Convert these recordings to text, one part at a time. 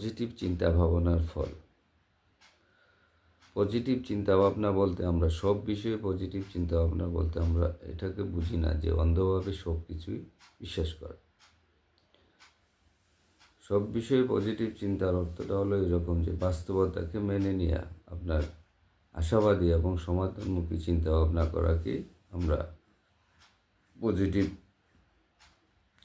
Positive চিন্তা ভাবনার ফল। Positive চিন্তা ভাবনা বলতে আমরা সব বিষয়ে পজিটিভ চিন্তা ভাবনা বলতে আমরা এটাকে বুঝি না যে অন্ধভাবে সব কিছুই বিশ্বাস করা। সব বিষয়ে পজিটিভ চিন্তার অর্থটা হলো এরকম যে বাস্তবতাকে মেনে নেওয়া, আপনার আশাবাদী এবং সমাধানমুখী চিন্তা ভাবনা করাকে আমরা পজিটিভ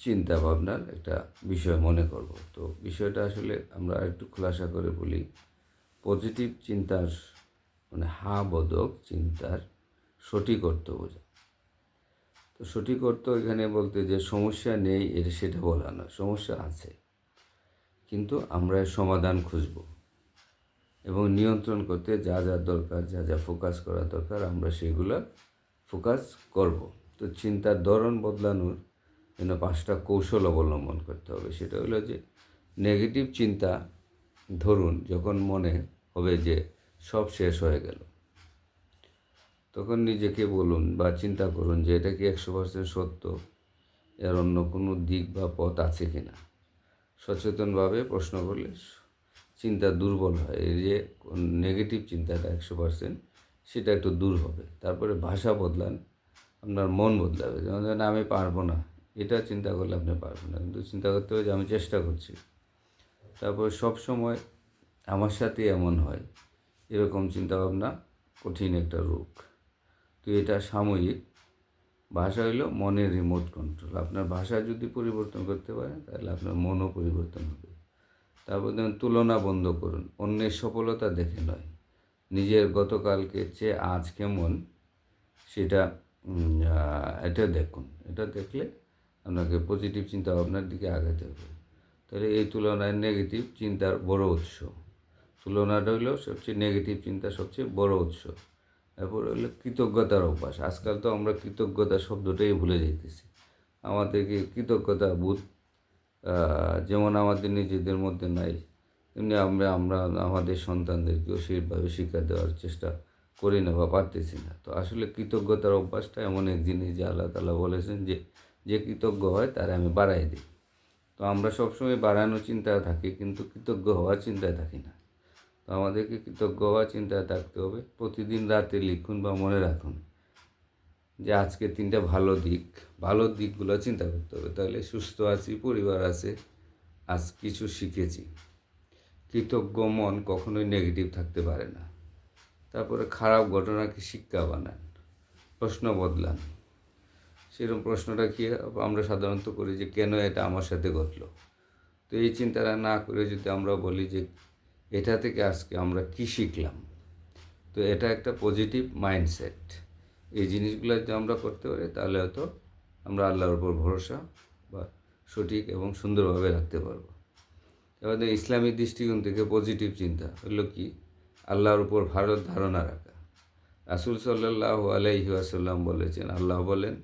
চিন্তা ভাবনার একটা বিষয় মনে করব। তো বিষয়টা আসলে আমরা একটু খোলাসা করে বলি। পজিটিভ চিন্তার মানে বোধক চিন্তার সঠিক অর্থ বোঝা। তো সঠিক অর্থ এখানে বলতে যে সমস্যা নেই সেটা বলা না, সমস্যা আছে, কিন্তু আমরা এর সমাধান খুঁজব এবং নিয়ন্ত্রণ করতে যা যা দরকার, যা যা ফোকাস করা দরকার আমরা সেগুলো ফোকাস করব। তো চিন্তার ধরন বদলানোর জন্য 5টা কৌশল অবলম্বন করতে হবে। সেটা হলো যে নেগেটিভ চিন্তা ধরুন যখন মনে হবে যে সব শেষ হয়ে গেল, তখন নিজেকে বলুন বা চিন্তা করুন যে এটা কি 100% সত্য, এর অন্য কোনো দিক বা পথ আছে কি না। সচেতনভাবে প্রশ্ন করলে চিন্তা দুর্বল হয়। এই যে নেগেটিভ চিন্তাটা 100% সেটা একটু দূর হবে। তারপরে ভাষা বদলান, আপনার মন বদলাবে। যেমন ধরেন আমি পারবো না, এটা চিন্তা করলে আপনি পারবেন না, কিন্তু চিন্তা করতে হবে যে আমি চেষ্টা করছি। তারপরে সবসময় আমার সাথে এমন হয়, এরকম চিন্তাভাবনা কঠিন একটা রোগ। তো এটা সাময়িক। ভাষা হইল মনের রিমোট কন্ট্রোল। আপনার ভাষা যদি পরিবর্তন করতে পারেন তাহলে আপনার মনও পরিবর্তন হবে। তারপর দেখুন তুলনা বন্ধ করুন, অন্যের সফলতা দেখে নয়, নিজের গতকালকে চেয়ে আজ কেমন সেটা এটা দেখুন। এটা দেখলে আপনাকে পজিটিভ চিন্তা ভাবনার দিকে আগাতে হবে। তাহলে এই তুলনায় নেগেটিভ চিন্তার বড় উৎস, তুলনাটা হলো সবচেয়ে নেগেটিভ চিন্তার সবচেয়ে বড় উৎস। এরপর হলো কৃতজ্ঞতার অভ্যাস। আজকাল তো আমরা কৃতজ্ঞতা শব্দটাই ভুলে যাইতেছি। আমাদেরকে কৃতজ্ঞতা বোধ যেমন আমাদের নিজেদের মধ্যে নাই, তেমনি আমরা আমাদের সন্তানদেরকেও সেইভাবে শিক্ষা দেওয়ার চেষ্টা করি না বা পারতেছি না। তো আসলে কৃতজ্ঞতার অভ্যাসটা এমন এক জিনিস যে আল্লাহ তাআলা বলেছেন যে যে কৃতজ্ঞ হয় তারে আমি বাড়াই দিই। তো আমরা সবসময় বাড়ানোর চিন্তায় থাকি, কিন্তু কৃতজ্ঞ হওয়ার চিন্তায় থাকি না। তো আমাদেরকে কৃতজ্ঞ হওয়ার চিন্তায় থাকতে হবে। প্রতিদিন রাতে লিখুন বা মনে রাখুন যে আজকে 3টা ভালো দিকগুলো চিন্তা করতে হবে। তাহলে সুস্থ আছি, পরিবার আছে, আজ কিছু শিখেছি। কৃতজ্ঞ মন কখনোই নেগেটিভ থাকতে পারে না। তারপরে খারাপ ঘটনাকে শিক্ষা বানান, প্রশ্ন বদলান। সেরকম প্রশ্নটা কি আমরা সাধারণত করি যে কেন এটা আমার সাথে ঘটলো। তো এই চিন্তাটা না করে যদি আমরা বলি যে এটা থেকে আজকে আমরা কি শিখলাম, তো এটা একটা পজিটিভ মাইন্ডসেট। এই জিনিসগুলো যদি আমরা করতে পারি তাহলে হয়তো আমরা আল্লাহর উপর ভরসা বা সঠিক এবং সুন্দরভাবে রাখতে পারবো। এবার ইসলামী দৃষ্টিকোণ থেকে পজিটিভ চিন্তা হলো কি, আল্লাহর উপর ভালো ধারণা রাখা। রাসূল সাল্লাল্লাহু আলাইহি ওয়াসাল্লাম বলেছেন, আল্লাহ বলেন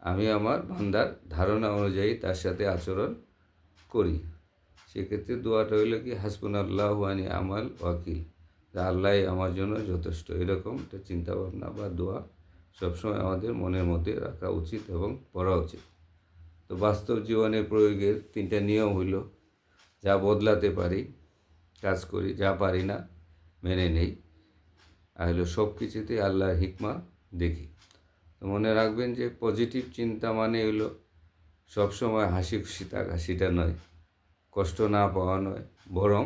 আমি আমার বান্দার ধারণা অনুযায়ী তার সাথে আচরণ করি। সেক্ষেত্রে দোয়াটা হইল কি হাসবুনাল্লাহু ওয়া নি'মাল ওয়াকিল, আল্লাহ আমার জন্য যথেষ্ট। এরকম একটা চিন্তাভাবনা বা দোয়া সবসময় আমাদের মনের মধ্যে রাখা উচিত এবং পড়া উচিত। তো বাস্তব জীবনে প্রয়োগের 3টা নিয়ম হইল, যা বদলাতে পারি কাজ করি, যা পারি না মেনে নেই, আর হলো সব কিছুতেই আল্লাহর হিকমা দেখি। তো মনে রাখবেন যে পজিটিভ চিন্তা মানে হলো সবসময় হাসি খুশি থাকা, সেটা নয়, কষ্ট না পাওয়া নয়, বরং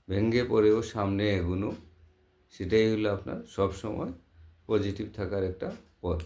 ভেঙে পড়েও সামনে এগোনো, সেটাই হলো আপনার সবসময় পজিটিভ থাকার একটা পথ।